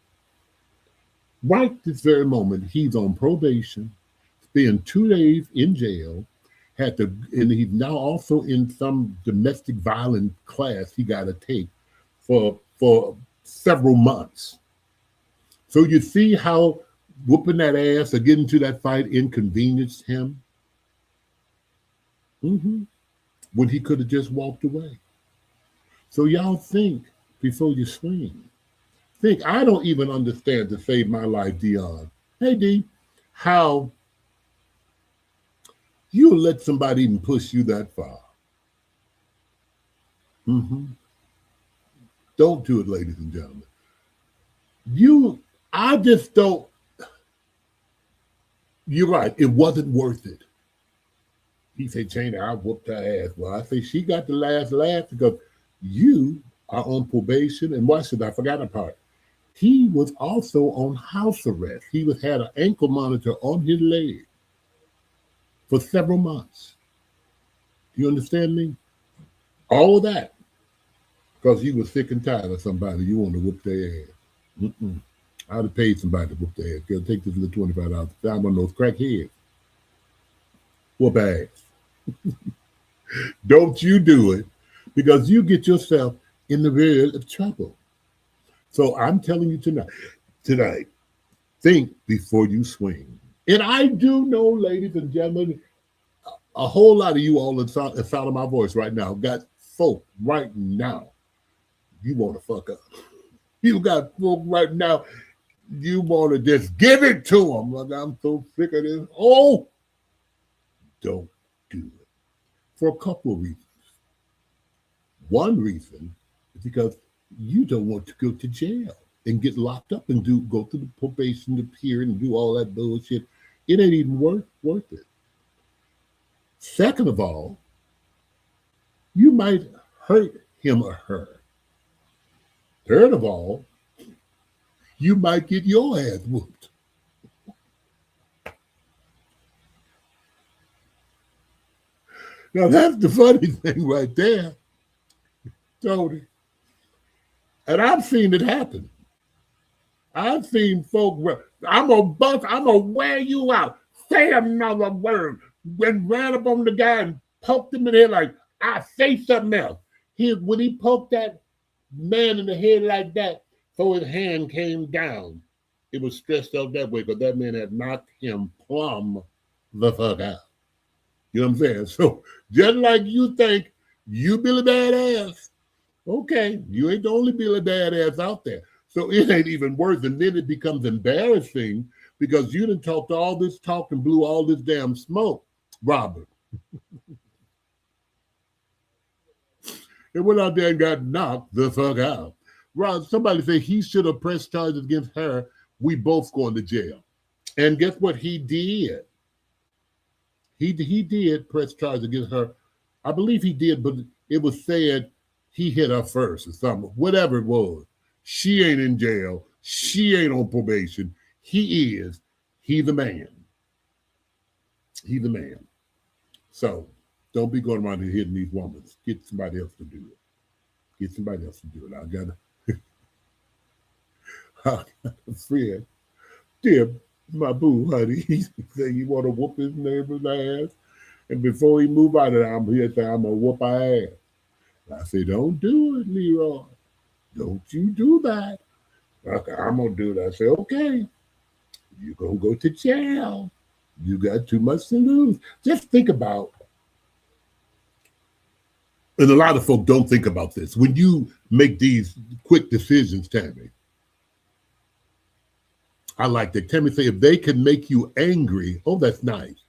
right this very moment, he's on probation, spent 2 days in jail, and he's now also in some domestic violence class he got to take for several months. So you see how whooping that ass or getting to that fight inconvenienced him? When he could have just walked away. So y'all think before you swing. Think, I don't even understand to save my life, Dion. Hey, D, how you let somebody even push you that far. Don't do it, ladies and gentlemen. I just don't. You're right. It wasn't worth it. He said, Cheney, I whooped her ass. Well, I say she got the last laugh because you are on probation. And watch it, I forgot a part. He was also on house arrest. He had an ankle monitor on his leg for several months. Do you understand me? All of that because you were sick and tired of somebody. You want to whoop their ass. I'd have paid somebody to whoop their ass. They'll take this little $25. I'm one of those crackheads. Whoop ass. Don't you do it because you get yourself in the rear of trouble. So I'm telling you tonight, think before you swing. And I do know, ladies and gentlemen, a whole lot of you all in sound of my voice right now got folk right now. You want to fuck up. You got folk right now. You want to just give it to them. Like, I'm so sick of this. Oh, don't do it for a couple of reasons. One reason is because you don't want to go to jail and get locked up and go through the probation period and do all that bullshit. It ain't even worth it. Second of all, you might hurt him or her. Third of all, you might get your ass whooped. Now that's the funny thing right there, Tony. And I've seen it happen. I've seen folk, I'm gonna wear you out. Say another word. When ran up on the guy and poked him in the head like, I say something else. When he poked that man in the head like that, so his hand came down. It was stressed out that way because that man had knocked him plumb the fuck out. You know what I'm saying? So just like you think you Billy Badass, okay, you ain't the only Billy Badass out there. So it ain't even worse. And then it becomes embarrassing because you done talked all this talk and blew all this damn smoke, Robert. And went out there and got knocked the fuck out. Rob, somebody say he should have pressed charges against her. We both going to jail. And guess what he did? He did press charges against her. I believe he did, but it was said he hit her first or something. Whatever it was. She ain't in jail. She ain't on probation. He is. He's the man. He's the man. So don't be going around here hitting these women. Get somebody else to do it. Get somebody else to do it. I got a friend. Dear my boo, honey, he said you want to whoop his neighbor's ass. And before he move out of there, I'm here saying I'm going to whoop her ass. I said, don't do it, Leroy. Don't you do that. Okay, I'm going to do that. I said, okay, you're going to go to jail. You got too much to lose. Just think about, and a lot of folk don't think about this. When you make these quick decisions, Tammy, I like that. Tammy say, if they can make you angry, oh, that's nice.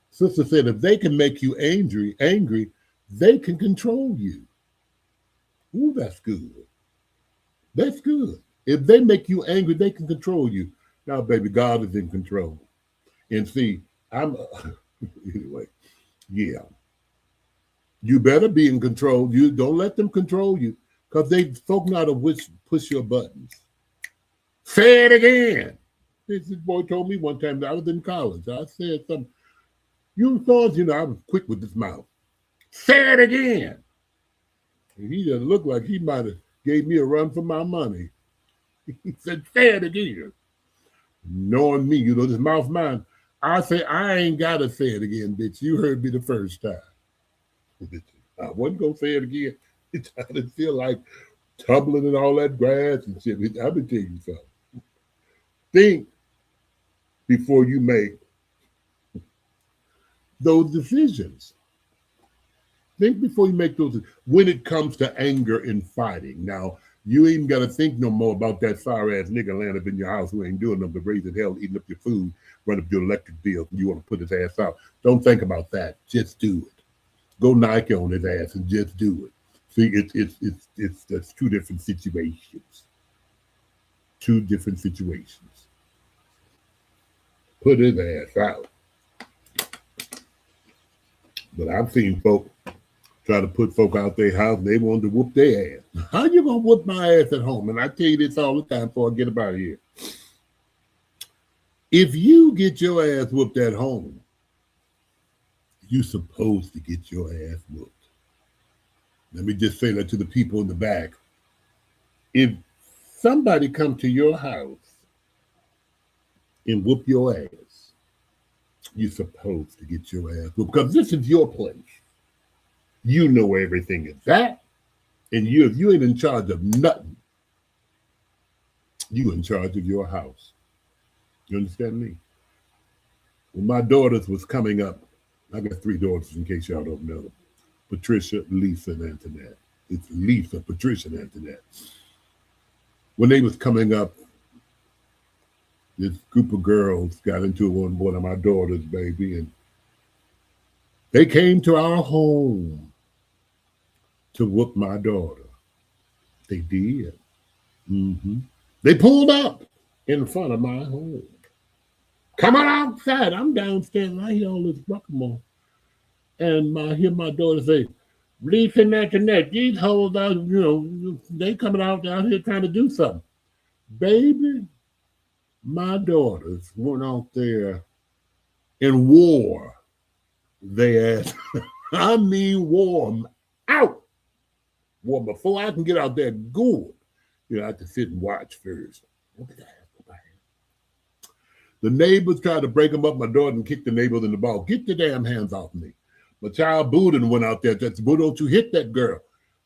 Sister said, if they can make you angry, they can control you. Ooh, that's good. That's good. If they make you angry, they can control you. Now, baby, God is in control. And see, anyway, yeah. You better be in control. You don't let them control you because they folk know how to push your buttons. Say it again. This boy told me one time that I was in college. I said something. You thought, I was quick with this mouth. Say it again. And he just looked like he might have gave me a run for my money. He said, say it again. Knowing me, this mouth mine. I say, I ain't got to say it again, bitch. You heard me the first time. I wasn't going to say it again. I didn't feel like tumbling in all that grass and shit. I've been telling you something. Think before you make those decisions. Think before you make those. When it comes to anger and fighting. Now, you ain't got to think no more about that fire-ass nigga laying up in your house who ain't doing nothing but raising hell, eating up your food, running up your electric bill, and you want to put his ass out. Don't think about that. Just do it. Go Nike on his ass and just do it. See, it's that's two different situations. Two different situations. Put his ass out. But I've seen folk try to put folk out their house and they want to whoop their ass. How you gonna whoop my ass at home? And I tell you this all the time before I get up out of here. If you get your ass whooped at home, you're supposed to get your ass whooped. Let me just say that to the people in the back. If somebody come to your house and whoop your ass, you're supposed to get your ass whooped because this is your place. You know where everything is at, and you ain't in charge of nothing. You in charge of your house. You understand me? When my daughters was coming up, I got 3 daughters in case y'all don't know. Patricia, Lisa, and Antoinette. It's Lisa, Patricia, and Antoinette. When they was coming up, this group of girls got into one of my daughters, baby, and they came to our home to whoop my daughter. They did. Mm-hmm. They pulled up in front of my home. Come on outside. I'm downstairs. I hear all this ruckamore. And I hear my daughter say, Lisa and Antoinette, these hoes out, they coming out here trying to do something. Baby, my daughters went out there and wore their ass. I mean, wore them out. Well, before I can get out there good, I have to sit and watch first. Look at that. The neighbors tried to break them up. My daughter and kicked the neighbors in the ball. Get your damn hands off me. My child Boudin went out there. Said, Boo, don't you hit that girl.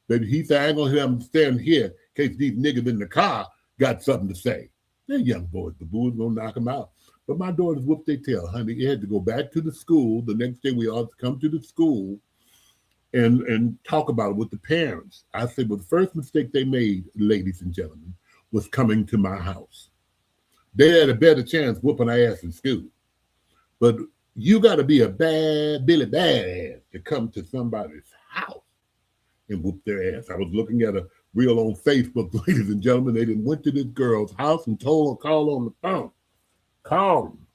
But he said, I ain't going to let them stand here in case these niggas in the car got something to say. They're young boys. The Boudin's going to knock them out. But my daughters whooped their tail, honey. They had to go back to the school. The next day we all had to come to the school and talk about it with the parents. I said, well, the first mistake they made, ladies and gentlemen, was coming to my house. They had a better chance whooping our ass in school. But you got to be a bad Billy Badass to come to somebody's house and whoop their ass. I was looking at a reel on Facebook, ladies and gentlemen. They done went to this girl's house and told her, call on the phone. Call them.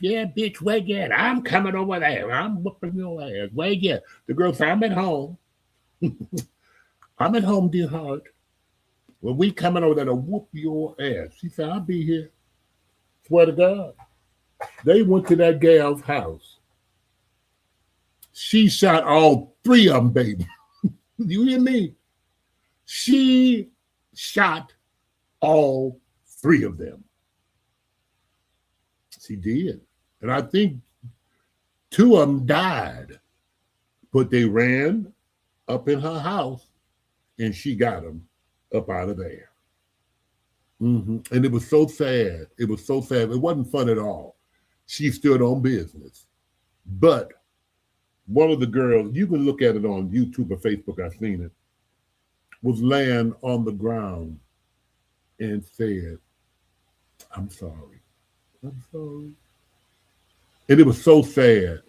Yeah, bitch, where you at? I'm coming over there. I'm whooping your ass. Where you at? The girl said, I'm at home. I'm at home, dear heart. Well, we coming over there to whoop your ass. She said, I'll be here. Swear to God. They went to that gal's house. She shot all three of them, baby. You hear me? She shot all three of them. She did. And I think two of them died. But they ran up in her house and she got them up out of there. And it was so sad. It was so sad. It wasn't fun at all. She stood on business. But one of the girls, you can look at it on YouTube or Facebook, I've seen it, was laying on the ground and said, I'm sorry. I'm sorry. And it was so sad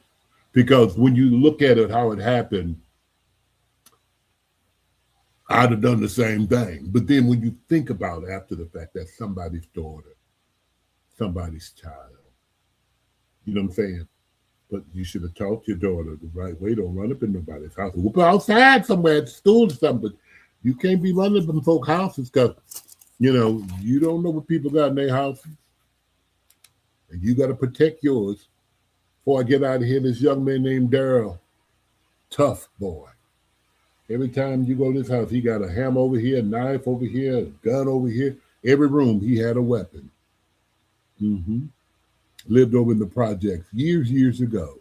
because when you look at it, how it happened, I'd have done the same thing. But then when you think about it after the fact, that's somebody's daughter, somebody's child. You know what I'm saying? But you should have taught your daughter the right way. Don't run up in nobody's house. Whoop her outside somewhere at school or something. But you can't be running up in folks' houses because, you know, you don't know what people got in their houses. And you got to protect yours. Before I get out of here, this young man named Daryl, tough boy. Every time you go to his house, he got a hammer over here, a knife over here, a gun over here. Every room, he had a weapon. Lived over in the projects years ago.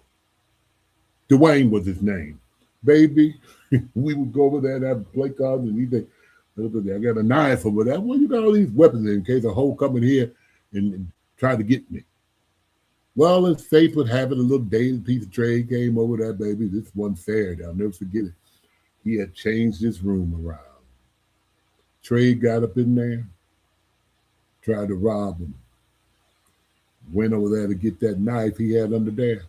Dwayne was his name. Baby, we would go over there and have play cards and he'd say, I got a knife over there. Well, you got all these weapons in case a hoe come in here and try to get me. Well, as fate would have it, a little dated piece of trade came over there, baby. This one Saturday, I'll never forget it. He had changed his room around. Trade got up in there, tried to rob him. Went over there to get that knife he had under there.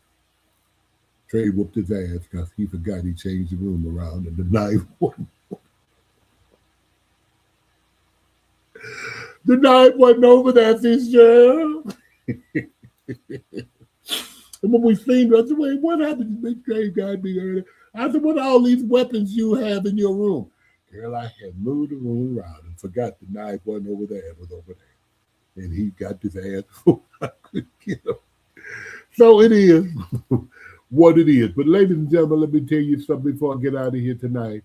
Trade whooped his ass because he forgot he changed the room around and the knife wasn't. The knife wasn't over there, Fitzgerald. And when we seen it, I said, wait, what happened to Big Trade guy be early? I said, what are all these weapons you have in your room? Girl, I had moved the room around and forgot the knife wasn't over there. It was over there. And he got his ass before I could get him. So it is what it is. But ladies and gentlemen, let me tell you something before I get out of here tonight.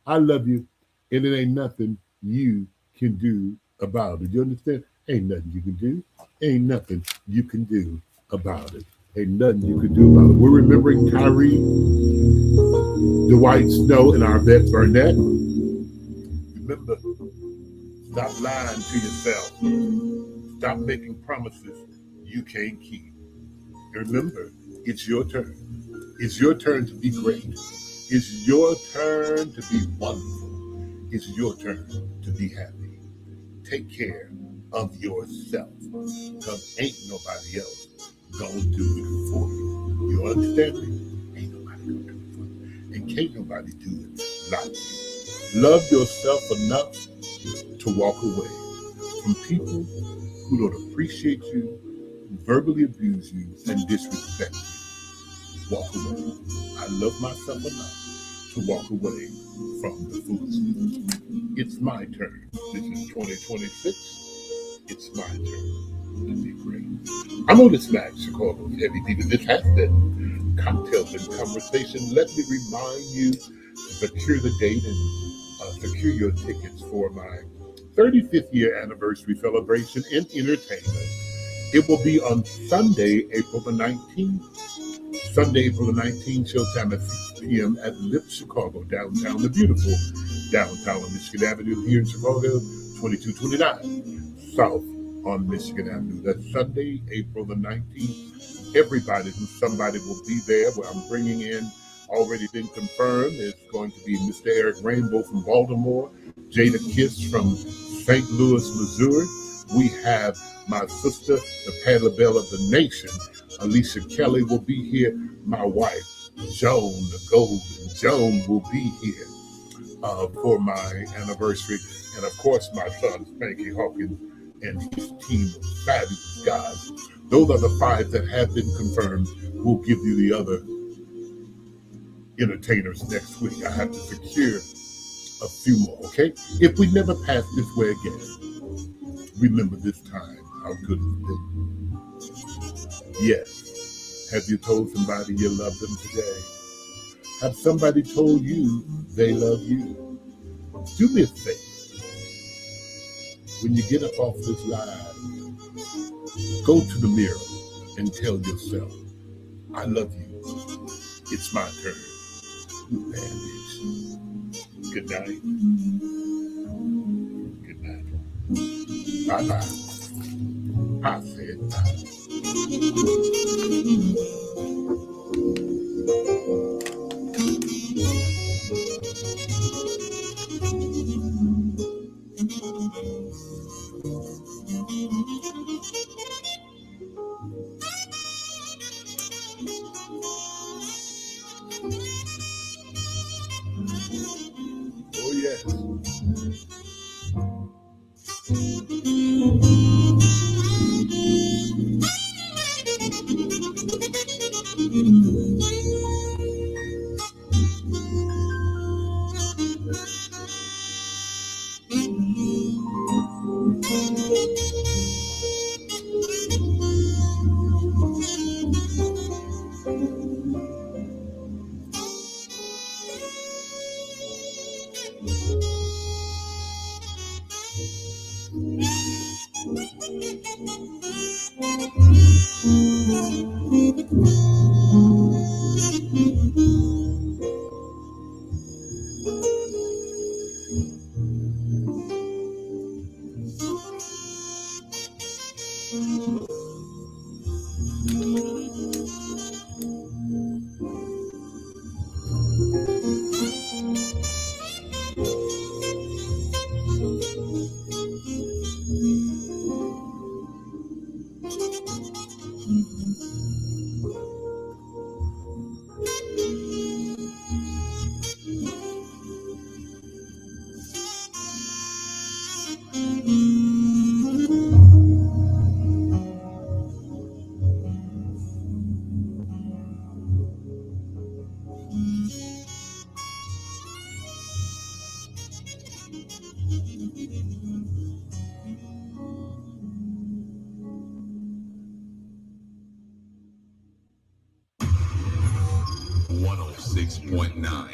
I love you, and it ain't nothing you can do about it. You understand? Ain't nothing you can do. Ain't nothing you can do about it. Ain't nothing you can do about it. We're remembering Tyree, Dwight Snow, and our vet Burnett. Remember, stop lying to yourself. Stop making promises you can't keep. And remember, it's your turn. It's your turn to be great. It's your turn to be wonderful. It's your turn to be happy. Take care of yourself, because ain't nobody else gonna do it for you. You understand me? Ain't nobody gonna do it for you. And can't nobody do it like you. Love yourself enough to walk away from people who don't appreciate you, verbally abuse you, and disrespect you. Walk away. I love myself enough to walk away from the foolishness. It's my turn. This is 2026. It's my turn to be great. I'm Otis Mack, Chicago's Heavydiva. This has been Cocktails and Conversation. Let me remind you to secure the date and secure your tickets for my 35th year anniversary celebration in entertainment. It will be on Sunday, April the 19th. Sunday, April the 19th, showtime at 6 p.m. at Lip Chicago, downtown, the beautiful downtown on Michigan Avenue here in Chicago, 2229 South on Michigan Avenue. That's Sunday, April the 19th. Everybody who's somebody will be there. Where I'm bringing in, already been confirmed, it's going to be Mr. Eric Rainbow from Baltimore, Jada Kiss from St. Louis, Missouri. We have my sister, the Paddle Bell of the Nation, Alicia Kelly will be here. My wife, Joan, the Golden Joan, will be here for my anniversary. And of course, my son, Spanky Hawkins, and his team of fabulous guys. Those are the 5 that have been confirmed. We'll give you the other entertainers next week. I have to secure a few more, okay? If we never pass this way again, remember this time how good it's been. Yes. Have you told somebody you love them today? Have somebody told you they love you? Do me a favor. When you get up off this live, go to the mirror and tell yourself, I love you. It's my turn. You bandage. Good night. Good night. Bye-bye. I said bye. Oh, yes.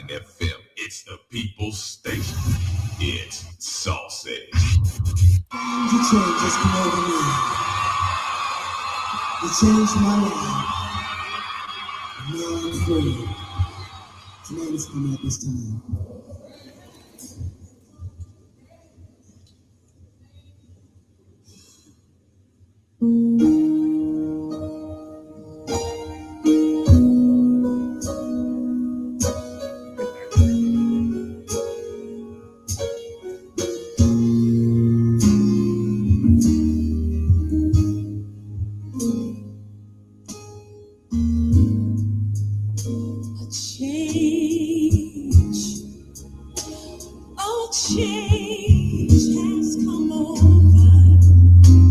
FM. It's the People's Station. It's Saucy.
You change just come over me. You changed my life. And now I'm free. Tonight is coming at this time.
Change.